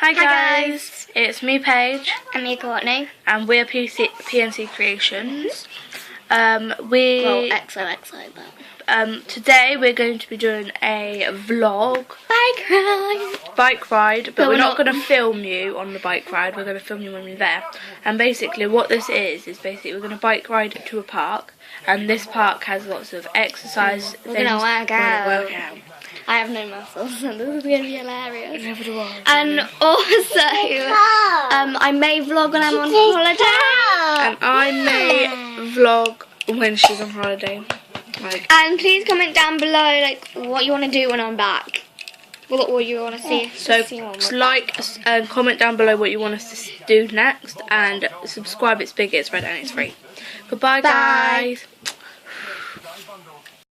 Hi guys, it's me Paige and me Courtney, and we're PNC Creations. well, XOXO, but Today we're going to be doing a vlog, bike ride, but we're not going to film you on the bike ride. We're going to film you when we're there. And basically what this is basically we're going to bike ride to a park, and this park has lots of exercise things. We're going to work out. We're gonna work out. I have no muscles, and this is going to be hilarious. Never do I. And also, I may vlog when I'm on holiday. And I may vlog when she's on holiday. And please comment down below what you want to do when I'm back. What you want to see. So like and comment down below what you want us to do next, and subscribe. It's big, it's red, and it's free. Goodbye, guys.